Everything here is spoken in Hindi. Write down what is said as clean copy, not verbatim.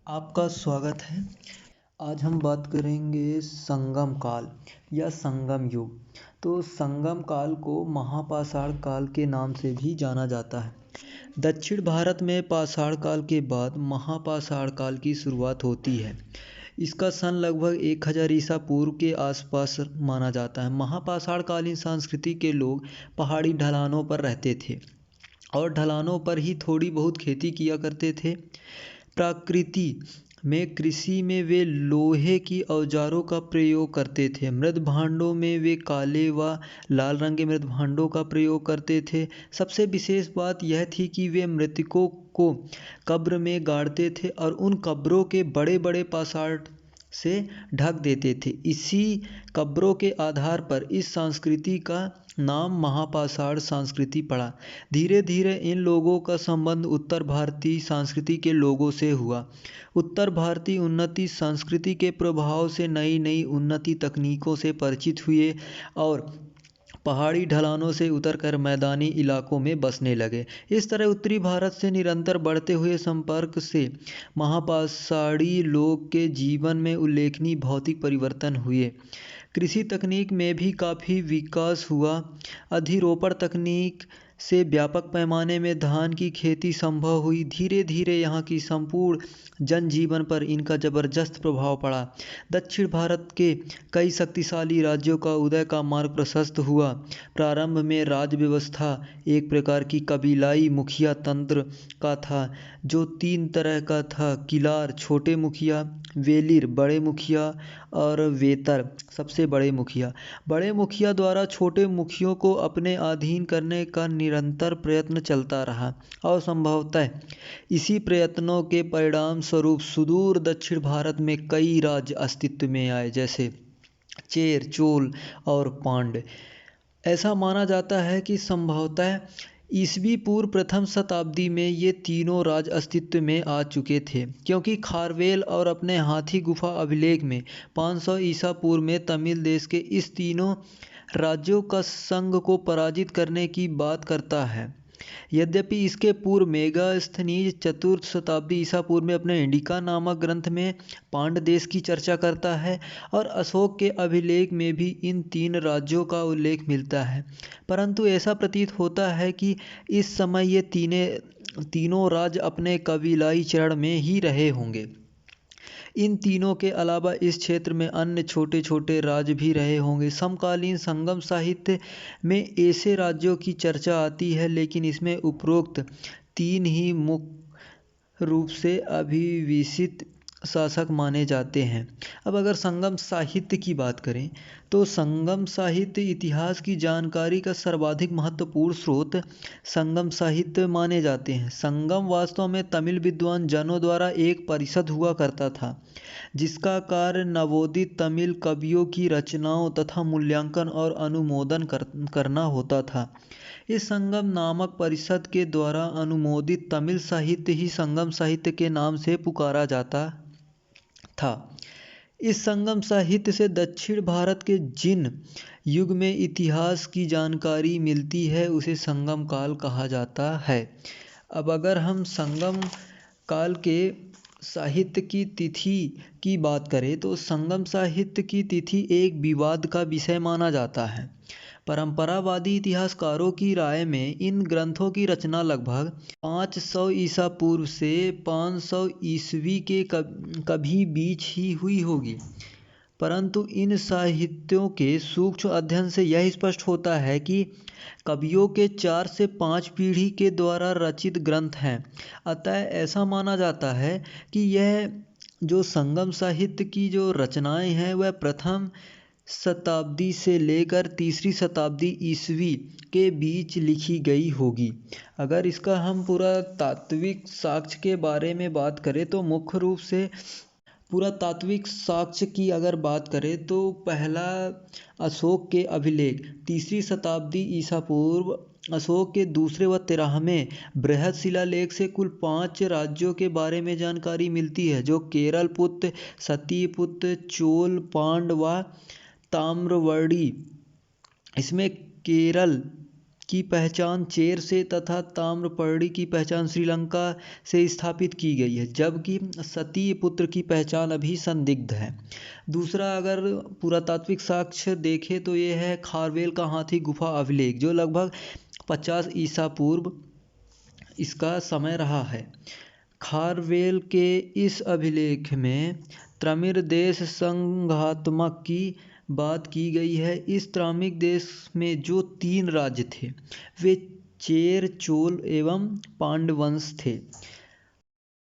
आपका स्वागत है। आज हम बात करेंगे संगम काल या संगम युग। तो संगम काल को महापाषाण काल के नाम से भी जाना जाता है। दक्षिण भारत में पाषाण काल के बाद महापाषाण काल की शुरुआत होती है। इसका सन लगभग 1000 ईसा पूर्व के आसपास माना जाता है। महापाषाण कालीन संस्कृति के लोग पहाड़ी ढलानों पर रहते थे और ढलानों पर ही थोड़ी बहुत खेती किया करते थे। प्रकृति में कृषि में वे लोहे की औजारों का प्रयोग करते थे। मृत भांडों में वे काले व लाल रंग के मृत भांडों का प्रयोग करते थे। सबसे विशेष बात यह थी कि वे मृतकों को कब्र में गाड़ते थे और उन कब्रों के बड़े बड़े पाषाण से ढक देते थे। इसी कब्रों के आधार पर इस संस्कृति का नाम महापाषाण संस्कृति पड़ा। धीरे धीरे इन लोगों का संबंध उत्तर भारतीय संस्कृति के लोगों से हुआ। उत्तर भारतीय उन्नति संस्कृति के प्रभाव से नई नई उन्नति तकनीकों से परिचित हुए और पहाड़ी ढलानों से उतरकर मैदानी इलाकों में बसने लगे। इस तरह उत्तरी भारत से निरंतर बढ़ते हुए संपर्क से महापाषाणी लोग के जीवन में उल्लेखनीय भौतिक परिवर्तन हुए। कृषि तकनीक में भी काफ़ी विकास हुआ। अधिरोपण तकनीक से व्यापक पैमाने में धान की खेती संभव हुई। धीरे धीरे यहाँ की संपूर्ण जनजीवन पर इनका जबरदस्त प्रभाव पड़ा। दक्षिण भारत के कई शक्तिशाली राज्यों का उदय का मार्ग प्रशस्त हुआ। प्रारंभ में राज्य व्यवस्था एक प्रकार की कबीलाई मुखिया तंत्र का था, जो 3 तरह का था: किलार छोटे मुखिया, वेलिर बड़े मुखिया और वेतर सबसे बड़े मुखिया। बड़े मुखिया द्वारा छोटे मुखियों को अपने अधीन करने का निरंतर प्रयत्न चलता रहा और संभवतः इसी प्रयत्नों के परिणाम स्वरूप सुदूर दक्षिण भारत में कई राज्य अस्तित्व में आए, जैसे चेर, चोल और पांड्य। ऐसा माना जाता है कि संभवतः ईसवी पूर्व प्रथम शताब्दी में ये तीनों राज्य अस्तित्व में आ चुके थे, क्योंकि खारवेल और अपने हाथी गुफा अभिलेख में 500 ईसा पूर्व में तमिल देश के इस तीनों राज्यों का संघ को पराजित करने की बात करता है। यद्यपि इसके पूर्व मेगास्थनीज 4th शताब्दी ईसा पूर्व में अपने इंडिका नामक ग्रंथ में पांड्य देश की चर्चा करता है और अशोक के अभिलेख में भी इन 3 राज्यों का उल्लेख मिलता है। परंतु ऐसा प्रतीत होता है कि इस समय ये तीनों राज्य अपने कबीलाई चरण में ही रहे होंगे। इन तीनों के अलावा इस क्षेत्र में अन्य छोटे छोटे राज्य भी रहे होंगे। समकालीन संगम साहित्य में ऐसे राज्यों की चर्चा आती है, लेकिन इसमें उपरोक्त 3 ही मुख्य रूप से अभिविसित शासक माने जाते हैं। अब अगर संगम साहित्य की बात करें तो संगम साहित्य इतिहास की जानकारी का सर्वाधिक महत्वपूर्ण स्रोत संगम साहित्य माने जाते हैं। संगम वास्तव में तमिल विद्वान जनों द्वारा एक परिषद हुआ करता था, जिसका कार्य नवोदित तमिल कवियों की रचनाओं तथा मूल्यांकन और अनुमोदन करना होता था। इस संगम नामक परिषद के द्वारा अनुमोदित तमिल साहित्य ही संगम साहित्य के नाम से पुकारा जाता था। इस संगम साहित्य से दक्षिण भारत के जिन युग में इतिहास की जानकारी मिलती है उसे संगम काल कहा जाता है। अब अगर हम संगम काल के साहित्य की तिथि की बात करें तो संगम साहित्य की तिथि एक विवाद का विषय माना जाता है। परंपरावादी इतिहासकारों की राय में इन ग्रंथों की रचना लगभग 500 ईसा पूर्व से 500 ईस्वी के कभी बीच ही हुई होगी। परंतु इन साहित्यों के सूक्ष्म अध्ययन से यह स्पष्ट होता है कि कवियों के 4 से 5 पीढ़ी के द्वारा रचित ग्रंथ हैं। अतः ऐसा माना जाता है कि यह जो संगम साहित्य की जो रचनाएं हैं वह प्रथम शताब्दी से लेकर 3री शताब्दी ईस्वी के बीच लिखी गई होगी। अगर इसका हम पूरा तात्विक साक्ष्य के बारे में बात करें तो मुख्य रूप से पुरातात्विक साक्ष्य की अगर बात करें तो पहला अशोक के अभिलेख 3री शताब्दी ईसा पूर्व, अशोक के दूसरे व 13वें बृहद शिलालेख से कुल 5 राज्यों के बारे में जानकारी मिलती है, जो केरल पुत्र, सतीपुत्र, चोल, पांड्य व ताम्रवर्णी। इसमें केरल की पहचान चेर से तथा ताम्रपर्णी की पहचान श्रीलंका से स्थापित की गई है, जबकि सती पुत्र की पहचान अभी संदिग्ध है। दूसरा अगर पुरातात्विक साक्ष्य देखें तो ये है खारवेल का हाथी गुफा अभिलेख, जो लगभग 50 ईसा पूर्व इसका समय रहा है। खारवेल के इस अभिलेख में त्रमिर देश संघात्मक की बात की गई है। इस त्रामिक देश में जो 3 राज्य थे वे चेर, चोल एवं पांड्य वंश थे।